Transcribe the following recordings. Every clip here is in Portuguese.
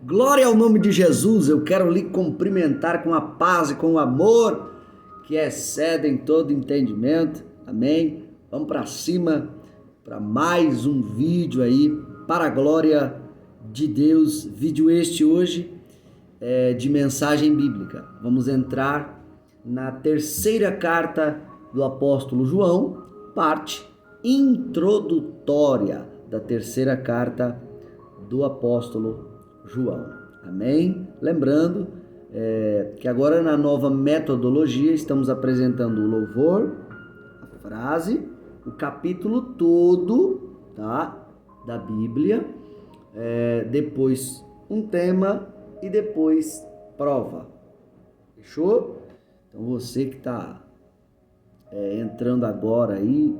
Glória ao nome de Jesus, eu quero lhe cumprimentar com a paz e com o amor que excedem todo entendimento, amém? Vamos para cima, para mais um vídeo aí, para a glória de Deus, vídeo este hoje de mensagem bíblica. Vamos entrar na terceira carta do apóstolo João, parte introdutória da terceira carta do apóstolo João, amém? Lembrando que agora na nova metodologia estamos apresentando o louvor, a frase, o capítulo todo, tá? Da Bíblia, depois um tema e depois prova, fechou? Então você que está entrando agora aí,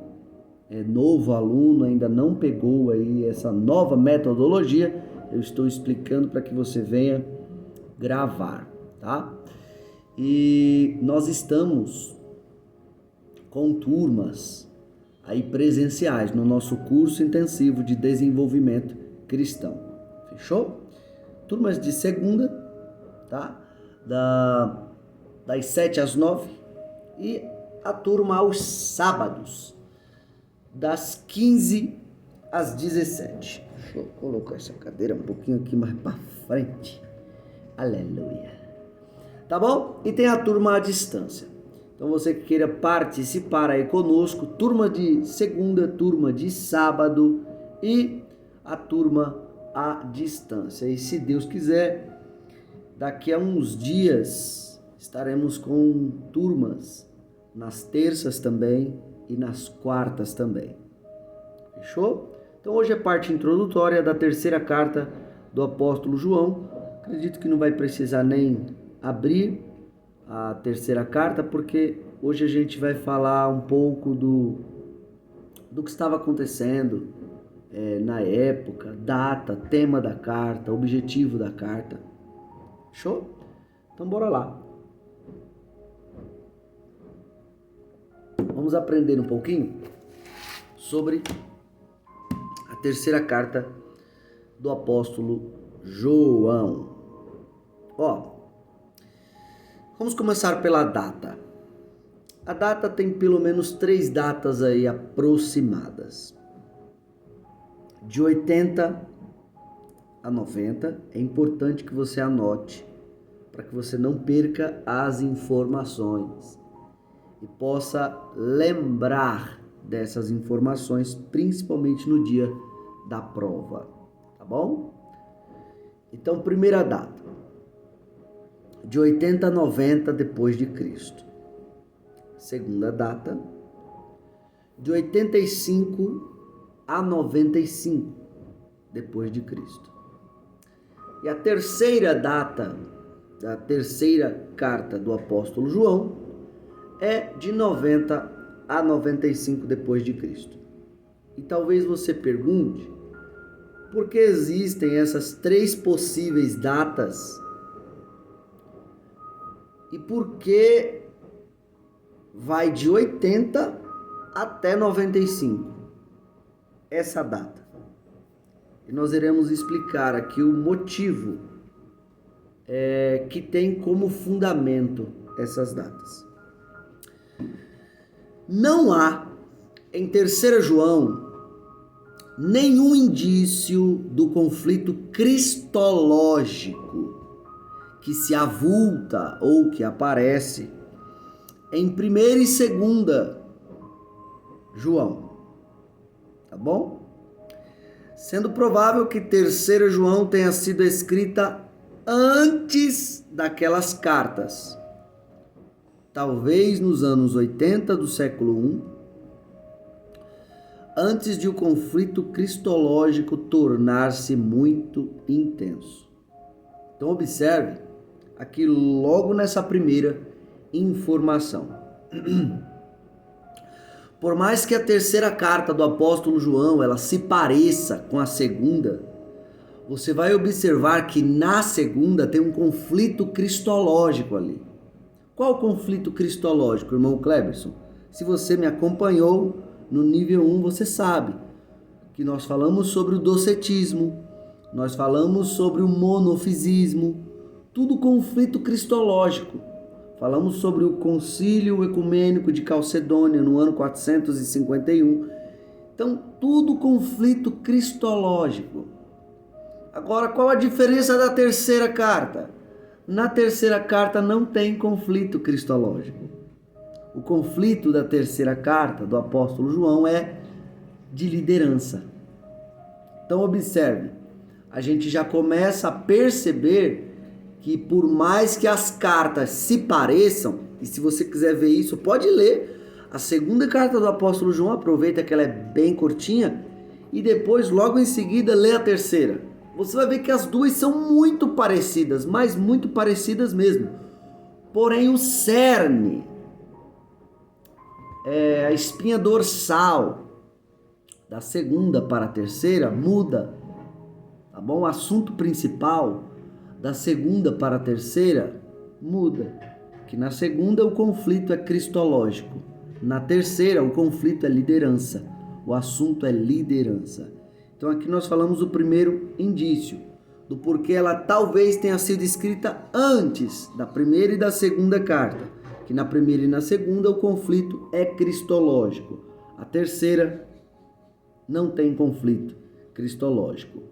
novo aluno, ainda não pegou aí essa nova metodologia, eu estou explicando para que você venha gravar, tá? E nós estamos com turmas aí presenciais no nosso curso intensivo de desenvolvimento cristão, fechou? Turmas de segunda, tá? Das 7 às 9 e a turma aos sábados, das 15 às 17. Deixa eu colocar essa cadeira um pouquinho aqui mais para frente. Aleluia. Tá bom? E tem a turma à distância. Então você que queira participar aí conosco, turma de segunda, turma de sábado e a turma à distância. E se Deus quiser, daqui a uns dias estaremos com turmas nas terças também e nas quartas também. Fechou? Então hoje é parte introdutória da terceira carta do apóstolo João. Acredito que não vai precisar nem abrir a terceira carta, porque hoje a gente vai falar um pouco do que estava acontecendo na época, data, tema da carta, objetivo da carta. Fechou? Então bora lá. Vamos aprender um pouquinho sobre a terceira carta do apóstolo João. Vamos começar pela data. A data tem pelo menos 3 datas aí aproximadas. De 80 a 90, é importante que você anote para que você não perca as informações e possa lembrar dessas informações, principalmente no dia da prova, tá bom? Então, primeira data, de 80 a 90 depois de Cristo. Segunda data, de 85 a 95 depois de Cristo. E a terceira data da terceira carta do apóstolo João é de 90 a 95 depois de Cristo. E talvez você pergunte, por que existem essas 3 possíveis datas? E por que vai de 80 até 95? Essa data. E nós iremos explicar aqui o motivo que tem como fundamento essas datas. Não há em 3 João nenhum indício do conflito cristológico que se avulta ou que aparece em 1ª e 2ª João, tá bom? Sendo provável que 3 João tenha sido escrita antes daquelas cartas, talvez nos anos 80 do século I, antes de o conflito cristológico tornar-se muito intenso. Então observe aqui logo nessa primeira informação. Por mais que a terceira carta do apóstolo João ela se pareça com a segunda, você vai observar que na segunda tem um conflito cristológico ali. Qual o conflito cristológico, irmão Cleberson? Se você me acompanhou no nível 1, você sabe que nós falamos sobre o docetismo, Nós falamos sobre o monofisismo, tudo conflito cristológico. Falamos sobre o Concílio Ecumênico de Calcedônia no ano 451. Então, tudo conflito cristológico. Agora, qual a diferença da terceira carta? Na terceira carta não tem conflito cristológico. O conflito da terceira carta do apóstolo João é de liderança. Então, observe, a gente já começa a perceber que por mais que as cartas se pareçam, e se você quiser ver isso, pode ler a segunda carta do apóstolo João, aproveita que ela é bem curtinha, e depois, logo em seguida, lê a terceira. Você vai ver que as duas são muito parecidas, mas muito parecidas mesmo. Porém, o cerne, a espinha dorsal da segunda para a terceira muda, tá bom? O assunto principal da segunda para a terceira muda. Que na segunda o conflito é cristológico, na terceira o conflito é liderança. O assunto é liderança. Então aqui nós falamos do primeiro indício, do porquê ela talvez tenha sido escrita antes da primeira e da segunda carta. Que na primeira e na segunda o conflito é cristológico. A terceira não tem conflito cristológico,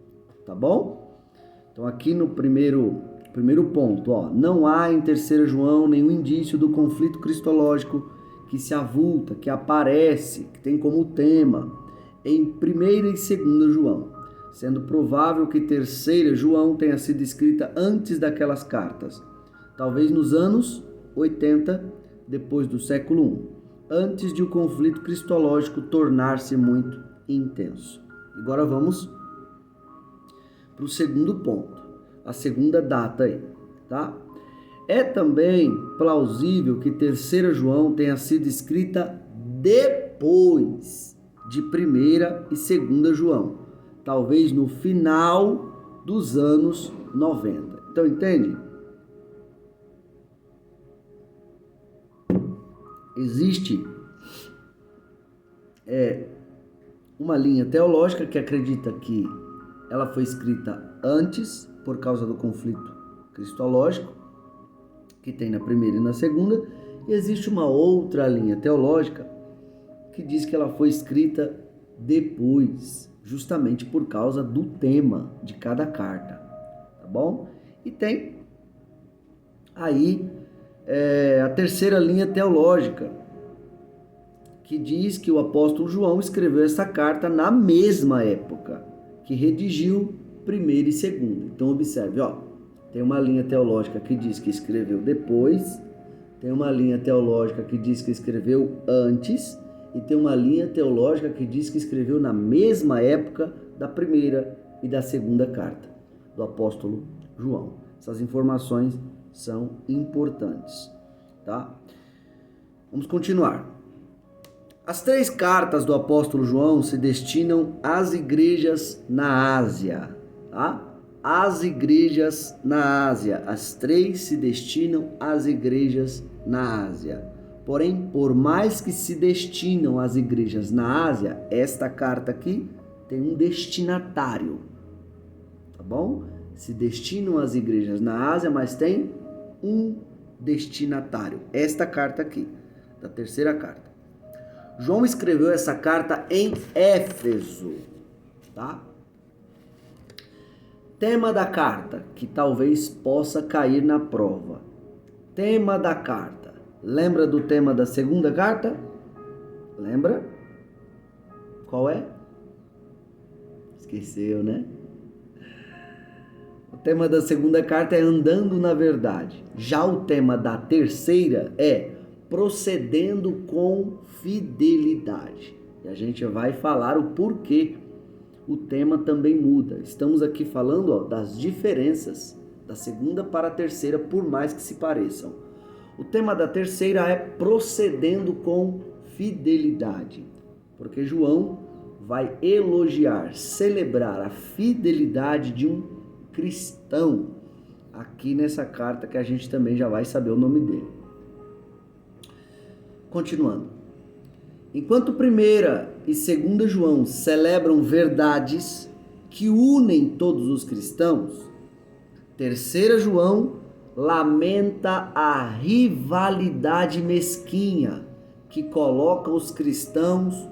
tá bom? Então aqui no primeiro ponto, não há em 3 João nenhum indício do conflito cristológico que se avulta, que aparece, que tem como tema em 1ª e 2ª João, sendo provável que 3ª João tenha sido escrita antes daquelas cartas, talvez nos anos 80, depois do século I, antes de o conflito cristológico tornar-se muito intenso. Agora vamos para o segundo ponto, a segunda data aí, tá? É também plausível que 3ª João tenha sido escrita depois de 1ª e 2ª João, talvez no final dos anos 90. Então, entende? Existe uma linha teológica que acredita que ela foi escrita antes, por causa do conflito cristológico, que tem na primeira e na segunda, e existe uma outra linha teológica que diz que ela foi escrita depois, justamente por causa do tema de cada carta, tá bom? E tem aí a terceira linha teológica, que diz que o apóstolo João escreveu essa carta na mesma época que redigiu 1ª e 2ª. Então observe, tem uma linha teológica que diz que escreveu depois, tem uma linha teológica que diz que escreveu antes, e tem uma linha teológica que diz que escreveu na mesma época da 1ª e da 2ª carta do apóstolo João. Essas informações são importantes, tá? Vamos continuar. As 3 cartas do apóstolo João se destinam às igrejas na Ásia, tá? As igrejas na Ásia, as 3 se destinam às igrejas na Ásia. Porém, por mais que se destinam às igrejas na Ásia, esta carta aqui tem um destinatário, tá bom? Se destinam às igrejas na Ásia, mas tem um destinatário. Esta carta aqui, da terceira carta. João escreveu essa carta em Éfeso, tá? Tema da carta, que talvez possa cair na prova. Tema da carta. Lembra do tema da segunda carta? Lembra? Qual é? Esqueceu, né? O tema da segunda carta é andando na verdade. Já o tema da terceira é procedendo com fidelidade. E a gente vai falar o porquê o tema também muda. Estamos aqui falando das diferenças da segunda para a terceira, por mais que se pareçam. O tema da terceira é procedendo com fidelidade, porque João vai elogiar, celebrar a fidelidade de um cristão aqui nessa carta, que a gente também já vai saber o nome dele. Continuando. Enquanto 1ª e 2ª João celebram verdades que unem todos os cristãos, 3 João lamenta a rivalidade mesquinha que coloca os cristãos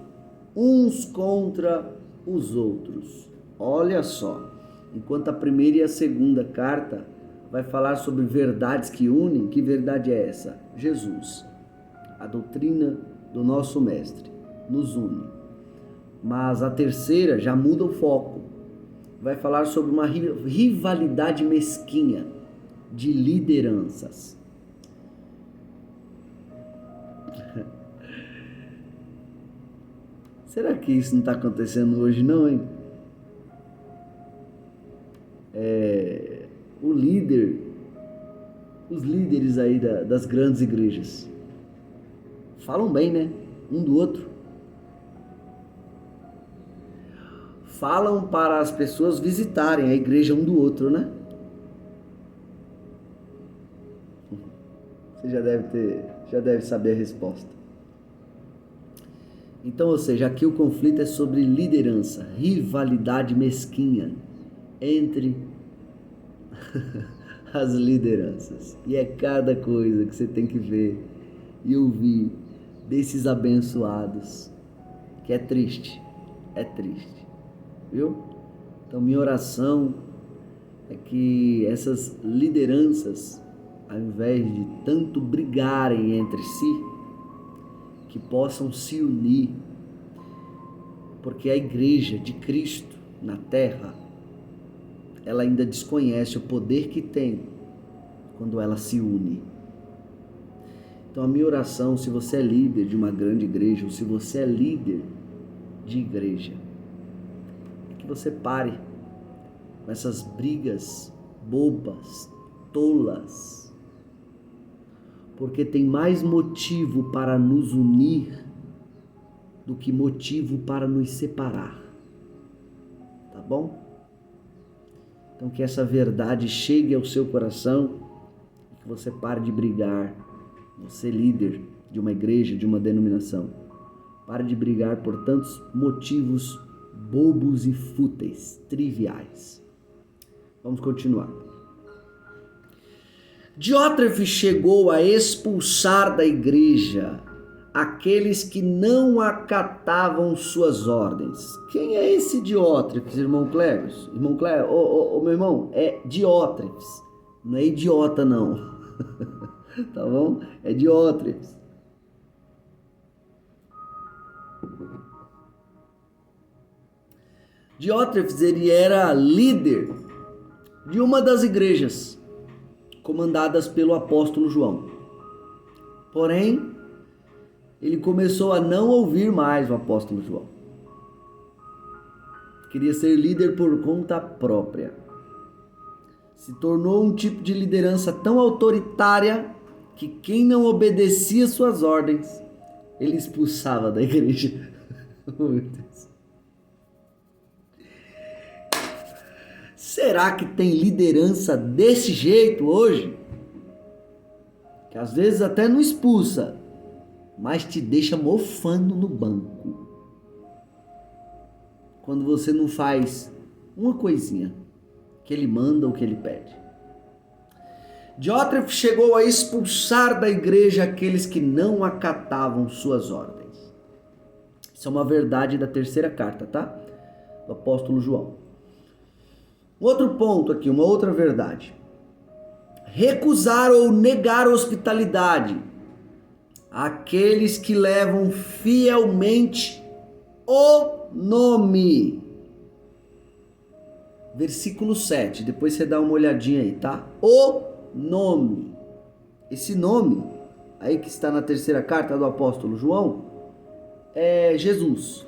uns contra os outros. Olha só, enquanto a primeira e a segunda carta vai falar sobre verdades que unem, que verdade é essa? Jesus, a doutrina do nosso mestre, nos une. Mas a terceira já muda o foco, vai falar sobre uma rivalidade mesquinha de lideranças. Será que isso não está acontecendo hoje não, hein? Os líderes aí das grandes igrejas falam bem, né? Um do outro. Falam para as pessoas visitarem a igreja um do outro, né? Você já deve saber a resposta. Então, ou seja, aqui o conflito é sobre liderança, rivalidade mesquinha entre as lideranças. E é cada coisa que você tem que ver e ouvir desses abençoados, que é triste, viu? Então, minha oração é que essas lideranças, ao invés de tanto brigarem entre si, que possam se unir, porque a igreja de Cristo na terra, ela ainda desconhece o poder que tem quando ela se une. Então a minha oração, se você é líder de uma grande igreja, ou se você é líder de igreja, é que você pare com essas brigas bobas, tolas, porque tem mais motivo para nos unir do que motivo para nos separar. Tá bom? Então que essa verdade chegue ao seu coração e que você pare de brigar. Você líder de uma igreja, de uma denominação, pare de brigar por tantos motivos bobos e fúteis, triviais. Vamos continuar. Diótrefes chegou a expulsar da igreja aqueles que não acatavam suas ordens. Quem é esse Diótrefes, irmão Clébios? Irmão Clébios, meu irmão, é Diótrefes, não é idiota não, tá bom? É Diótrefes. Diótrefes, ele era líder de uma das igrejas comandadas pelo apóstolo João. Porém, ele começou a não ouvir mais o apóstolo João. Queria ser líder por conta própria. Se tornou um tipo de liderança tão autoritária que quem não obedecia suas ordens, ele expulsava da igreja. Oh, meu Deus. Será que tem liderança desse jeito hoje? Que às vezes até não expulsa, mas te deixa mofando no banco. Quando você não faz uma coisinha que ele manda ou que ele pede. Diótrefes chegou a expulsar da igreja aqueles que não acatavam suas ordens. Isso é uma verdade da terceira carta, tá? Do apóstolo João. Outro ponto aqui, uma outra verdade. Recusar ou negar hospitalidade àqueles que levam fielmente o nome. Versículo 7, depois você dá uma olhadinha aí, tá? O nome. Esse nome, aí que está na terceira carta do apóstolo João, é Jesus.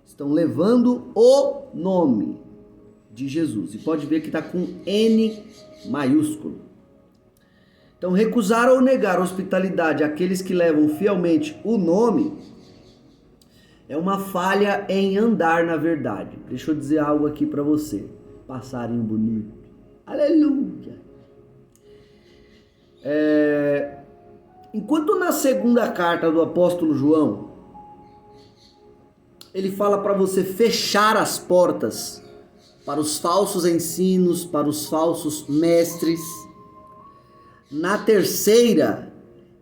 Estão levando o nome de Jesus. E pode ver que está com N maiúsculo. Então, recusar ou negar hospitalidade àqueles que levam fielmente o nome é uma falha em andar na verdade. Deixa eu dizer algo aqui para você. Passarinho bonito. Aleluia. Enquanto na segunda carta do apóstolo João, ele fala para você fechar as portas para os falsos ensinos, para os falsos mestres. Na terceira,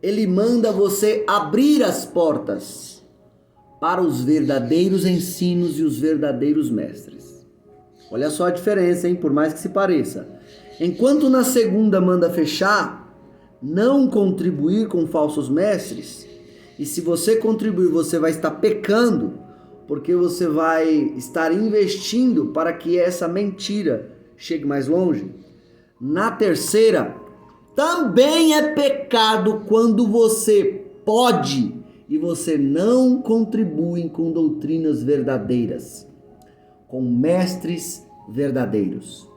ele manda você abrir as portas para os verdadeiros ensinos e os verdadeiros mestres. Olha só a diferença, hein? Por mais que se pareça. Enquanto na segunda manda fechar, não contribuir com falsos mestres, e se você contribuir, você vai estar pecando, porque você vai estar investindo para que essa mentira chegue mais longe. Na terceira, também é pecado quando você pode e você não contribui com doutrinas verdadeiras, com mestres verdadeiros.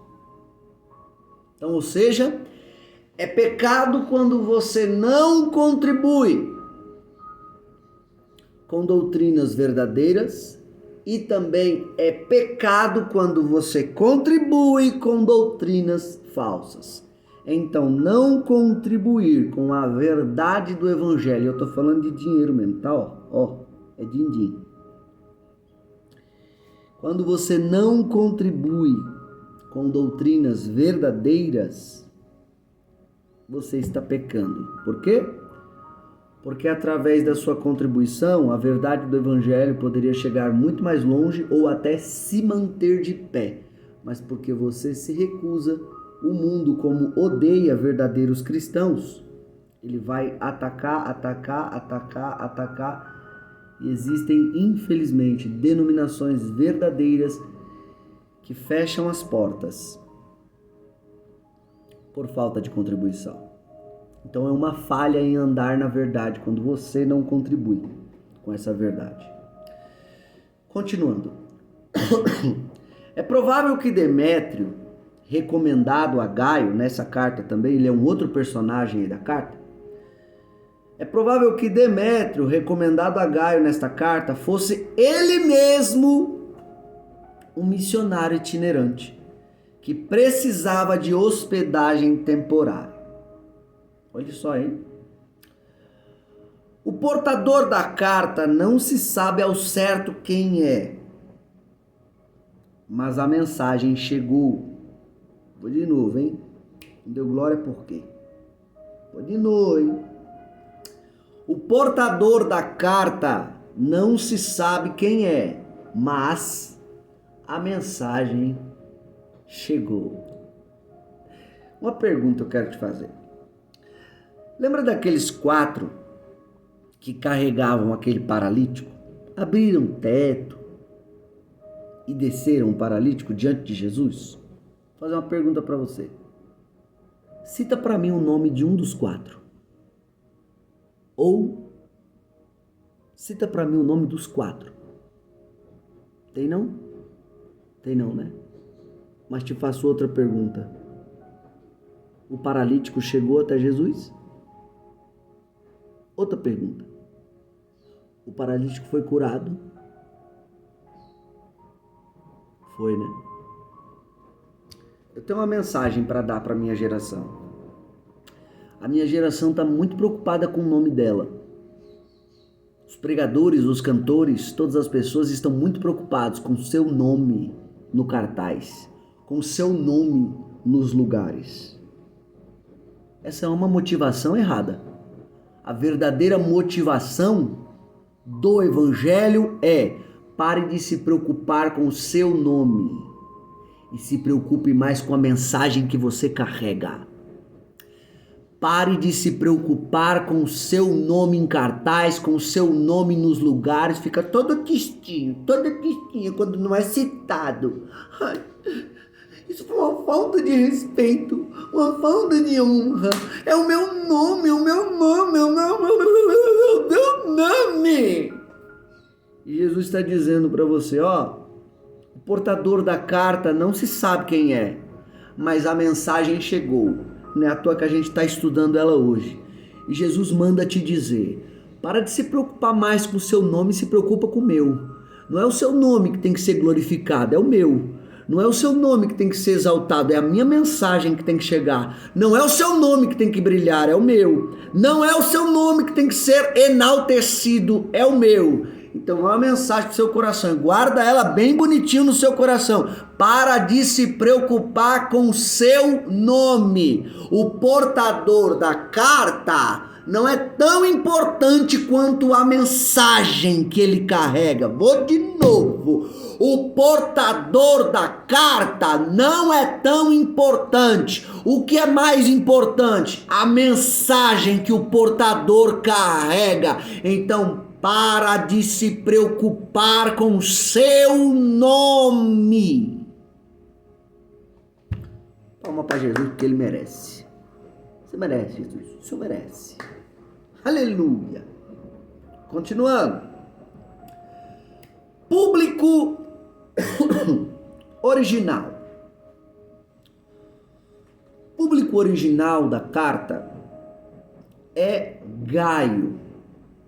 Então, ou seja, é pecado quando você não contribui com doutrinas verdadeiras e também é pecado quando você contribui com doutrinas falsas. Então, não contribuir com a verdade do evangelho, eu estou falando de dinheiro mesmo, tá? Ó, é din-din. Quando você não contribui com doutrinas verdadeiras, você está pecando. Por quê? Porque através da sua contribuição, a verdade do evangelho poderia chegar muito mais longe ou até se manter de pé. Mas porque você se recusa, o mundo, como odeia verdadeiros cristãos, ele vai atacar. E existem, infelizmente, denominações verdadeiras que fecham as portas por falta de contribuição. Então é uma falha em andar na verdade quando você não contribui com essa verdade. Continuando. É provável que Demétrio, recomendado a Gaio, nessa carta também, ele é um outro personagem aí da carta. É provável que Demétrio, recomendado a Gaio nesta carta, fosse ele mesmo um missionário itinerante que precisava de hospedagem temporária. Olha só, hein? O portador da carta não se sabe ao certo quem é, mas a mensagem chegou. Vou de novo, hein? Não deu glória por quê? Vou de novo, hein? O portador da carta não se sabe quem é, mas a mensagem chegou. Uma pergunta eu quero te fazer. Lembra daqueles 4 que carregavam aquele paralítico? Abriram o teto e desceram o paralítico diante de Jesus? Vou fazer uma pergunta para você. Cita para mim o nome de um dos 4. Ou cita para mim o nome dos 4. Tem não? Tem não, né? Mas te faço outra pergunta. O paralítico chegou até Jesus? Outra pergunta. O paralítico foi curado? Foi, né? Eu tenho uma mensagem para dar para a minha geração. A minha geração está muito preocupada com o nome dela. Os pregadores, os cantores, todas as pessoas estão muito preocupados com o seu nome no cartaz, com o seu nome nos lugares. Essa é uma motivação errada. A verdadeira motivação do evangelho é: pare de se preocupar com o seu nome e se preocupe mais com a mensagem que você carrega. Pare de se preocupar com o seu nome em cartaz, com o seu nome nos lugares. Fica todo tristinho quando não é citado. Ai, isso foi uma falta de respeito, uma falta de honra. É o meu nome, o meu nome. E Jesus está dizendo para você, ó, o portador da carta não se sabe quem é, mas a mensagem chegou. Não é à toa que a gente está estudando ela hoje. E Jesus manda te dizer, para de se preocupar mais com o seu nome, se preocupa com o meu. Não é o seu nome que tem que ser glorificado, é o meu. Não é o seu nome que tem que ser exaltado, é a minha mensagem que tem que chegar. Não é o seu nome que tem que brilhar, é o meu. Não é o seu nome que tem que ser enaltecido, é o meu. Então, uma mensagem para o seu coração. Guarda ela bem bonitinho no seu coração. Para de se preocupar com o seu nome. O portador da carta não é tão importante quanto a mensagem que ele carrega. Vou de novo. O portador da carta não é tão importante. O que é mais importante? A mensagem que o portador carrega. Então, para de se preocupar com o seu nome. Palma para Jesus, porque ele merece. Você merece, Jesus. O Senhor merece. Aleluia. Continuando. Público original. Público original da carta é Gaio,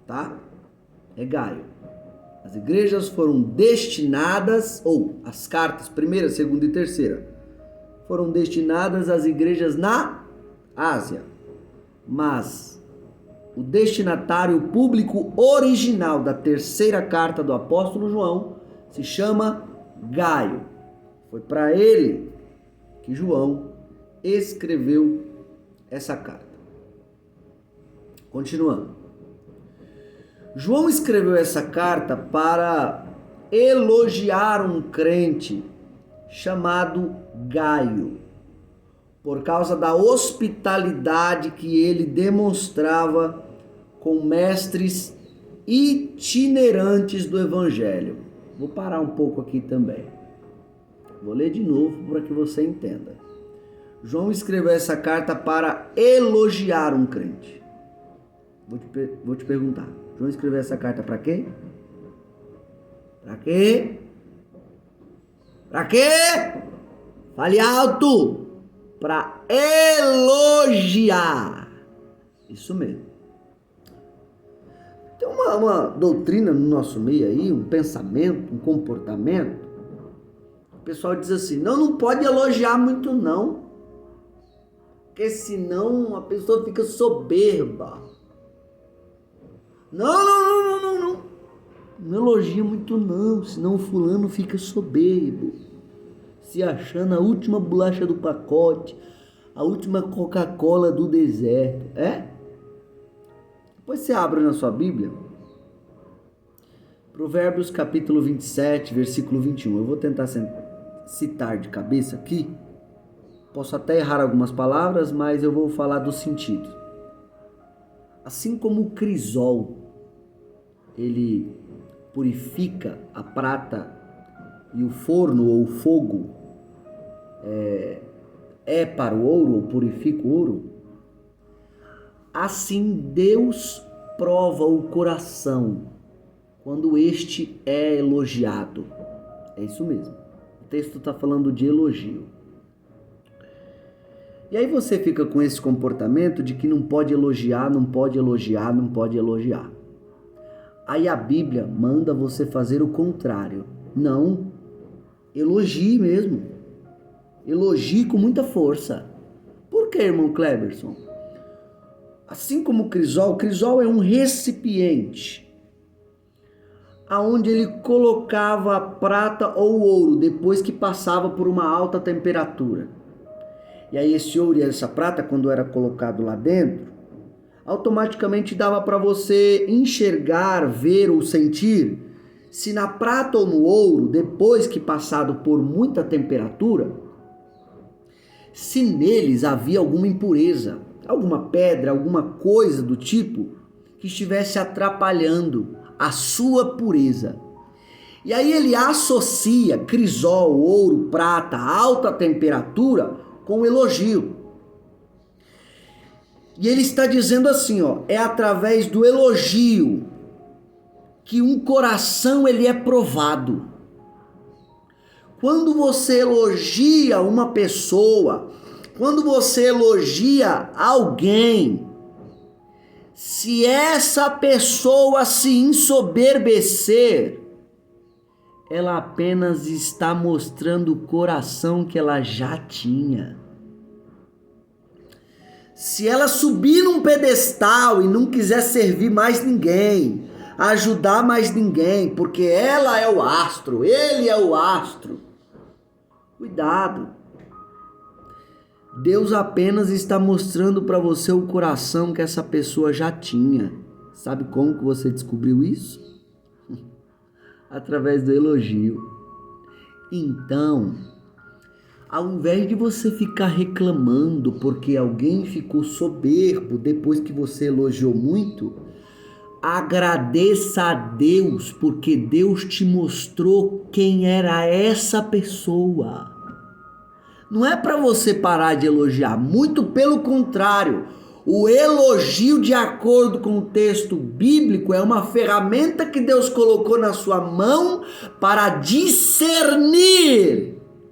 tá? É Gaio. As igrejas foram destinadas, ou as cartas, primeira, segunda e terceira, foram destinadas às igrejas na Ásia. Mas o destinatário público original da terceira carta do apóstolo João se chama Gaio. Foi para ele que João escreveu essa carta. Continuando. João escreveu essa carta para elogiar um crente chamado Gaio, por causa da hospitalidade que ele demonstrava com mestres itinerantes do Evangelho. Vou parar um pouco aqui também. Vou ler de novo para que você entenda. João escreveu essa carta para elogiar um crente. Vou te perguntar. João escreveu essa carta para quê? Para quê? Para quê? Fale alto! Para elogiar. Isso mesmo. Tem uma doutrina no nosso meio aí, um pensamento, um comportamento. O pessoal diz assim, não pode elogiar muito não, porque senão a pessoa fica soberba. Não elogia muito não, senão o fulano fica soberbo, se achando a última bolacha do pacote, a última Coca-Cola do deserto, Depois você abre na sua Bíblia, Provérbios capítulo 27, versículo 21. Eu vou tentar citar de cabeça aqui. Posso até errar algumas palavras, mas eu vou falar do sentido. Assim como o crisol, ele purifica a prata e o forno ou o fogo é para o ouro, ou purifica o ouro, assim Deus prova o coração quando este é elogiado. É isso mesmo. O texto está falando de elogio. E aí você fica com esse comportamento de que não pode elogiar, não pode elogiar, não pode elogiar. Aí a Bíblia manda você fazer o contrário. Não, elogie mesmo. Elogie com muita força. Por que, irmão Cleberson? Assim como o crisol é um recipiente aonde ele colocava a prata ou o ouro depois que passava por uma alta temperatura. E aí esse ouro e essa prata, quando era colocado lá dentro, automaticamente dava para você enxergar, ver ou sentir se na prata ou no ouro, depois que passado por muita temperatura, se neles havia alguma impureza, alguma pedra, alguma coisa do tipo que estivesse atrapalhando a sua pureza. E aí ele associa crisol, ouro, prata, alta temperatura com elogio. E ele está dizendo assim, é através do elogio que um coração ele é provado. Quando você elogia uma pessoa, quando você elogia alguém, se essa pessoa se ensoberbecer, ela apenas está mostrando o coração que ela já tinha. Se ela subir num pedestal e não quiser servir mais ninguém, ajudar mais ninguém, porque ela é o astro, ele é o astro. Cuidado. Deus apenas está mostrando para você o coração que essa pessoa já tinha. Sabe como que você descobriu isso? Através do elogio. Então, ao invés de você ficar reclamando porque alguém ficou soberbo depois que você elogiou muito, agradeça a Deus porque Deus te mostrou quem era essa pessoa. Não é para você parar de elogiar, muito pelo contrário. O elogio, de acordo com o texto bíblico, é uma ferramenta que Deus colocou na sua mão para discernir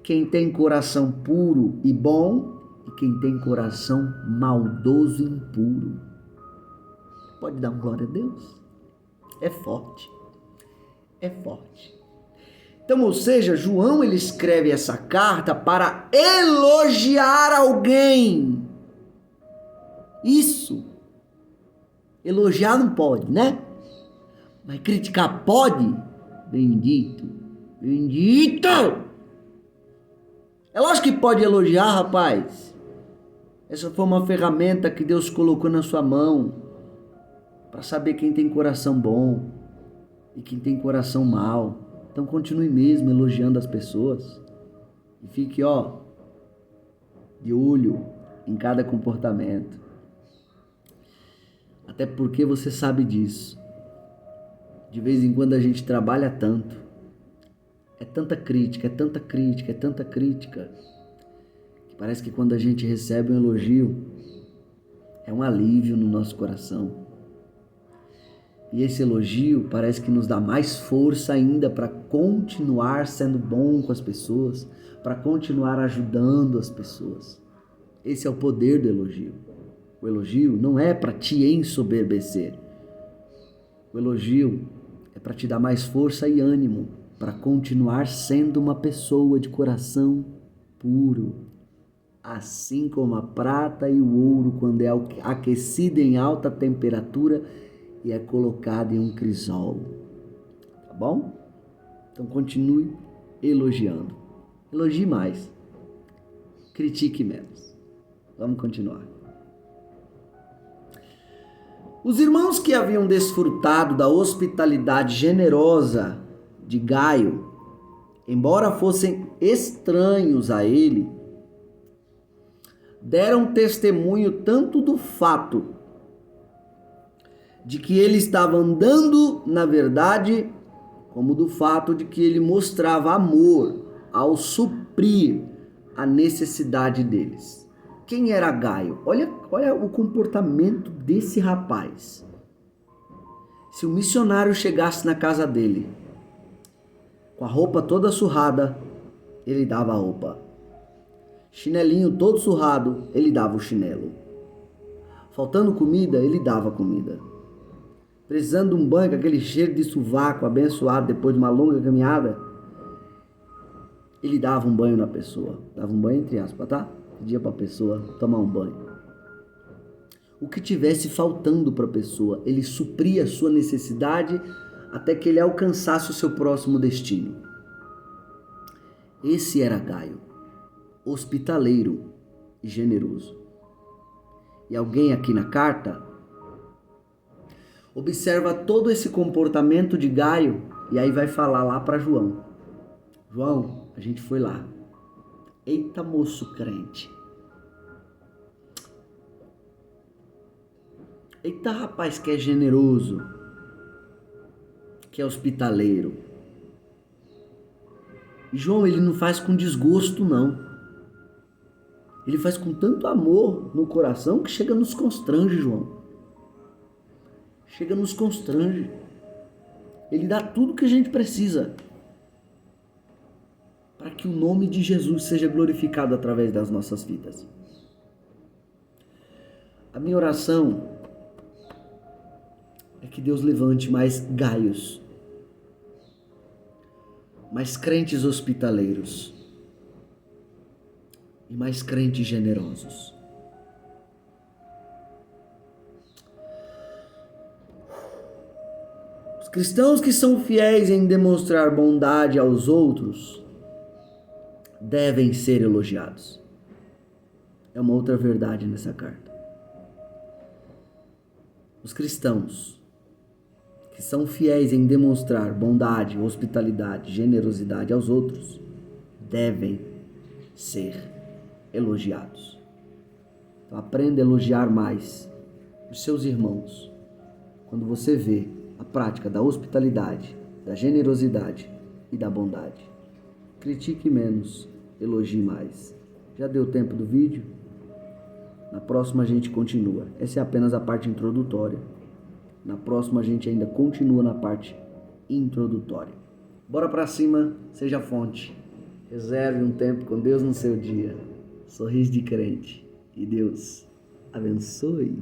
quem tem coração puro e bom e quem tem coração maldoso e impuro. Pode dar um glória a Deus? É forte. É forte. Então, ou seja, João ele escreve essa carta para elogiar alguém. Isso. Elogiar não pode, né? Mas criticar pode? Bendito. Bendito! É lógico que pode elogiar, rapaz. Essa foi uma ferramenta que Deus colocou na sua mão para saber quem tem coração bom e quem tem coração mau. Então continue mesmo elogiando as pessoas. E fique, de olho em cada comportamento. Até porque você sabe disso. De vez em quando a gente trabalha tanto. É tanta crítica, é tanta crítica, é tanta crítica. Que parece que quando a gente recebe um elogio, é um alívio no nosso coração. E esse elogio parece que nos dá mais força ainda para continuar sendo bom com as pessoas, para continuar ajudando as pessoas. Esse é o poder do elogio. O elogio não é para te ensoberbecer. O elogio é para te dar mais força e ânimo para continuar sendo uma pessoa de coração puro. Assim como a prata e o ouro, quando é aquecida em alta temperatura, e é colocado em um crisol. Tá bom? Então continue elogiando. Elogie mais. Critique menos. Vamos continuar. Os irmãos que haviam desfrutado da hospitalidade generosa de Gaio, embora fossem estranhos a ele, deram testemunho tanto do fato de que ele estava andando na verdade, como do fato de que ele mostrava amor ao suprir a necessidade deles. Quem era Gaio? Olha o comportamento desse rapaz. Se o missionário chegasse na casa dele com a roupa toda surrada, ele dava a roupa. Chinelinho todo surrado, ele dava o chinelo. Faltando comida, ele dava comida. Precisando de um banho com aquele cheiro de sovaco abençoado depois de uma longa caminhada, ele dava um banho na pessoa. Dava um banho entre aspas, tá? Pedia para a pessoa tomar um banho. O que tivesse faltando para a pessoa, ele supria a sua necessidade até que ele alcançasse o seu próximo destino. Esse era Gaio, hospitaleiro e generoso. E alguém aqui na carta observa todo esse comportamento de Gaio e aí vai falar lá para João. João, a gente foi lá. Eita, moço crente. Eita, rapaz que é generoso, que é hospitaleiro. E João, ele não faz com desgosto, não. Ele faz com tanto amor no coração que chega nos constrange, João. Chega nos constrange. Ele dá tudo que a gente precisa para que o nome de Jesus seja glorificado através das nossas vidas. A minha oração é que Deus levante mais Gaios, mais crentes hospitaleiros e mais crentes generosos. Os cristãos que são fiéis em demonstrar bondade aos outros devem ser elogiados. É uma outra verdade nessa carta. Os cristãos que são fiéis em demonstrar bondade, hospitalidade, generosidade aos outros devem ser elogiados. Então aprenda a elogiar mais os seus irmãos. Quando você vê a prática da hospitalidade, da generosidade e da bondade. Critique menos, elogie mais. Já deu tempo do vídeo? Na próxima a gente continua. Essa é apenas a parte introdutória. Na próxima a gente ainda continua na parte introdutória. Bora pra cima, seja fonte. Reserve um tempo com Deus no seu dia. Sorriso de crente. E Deus abençoe.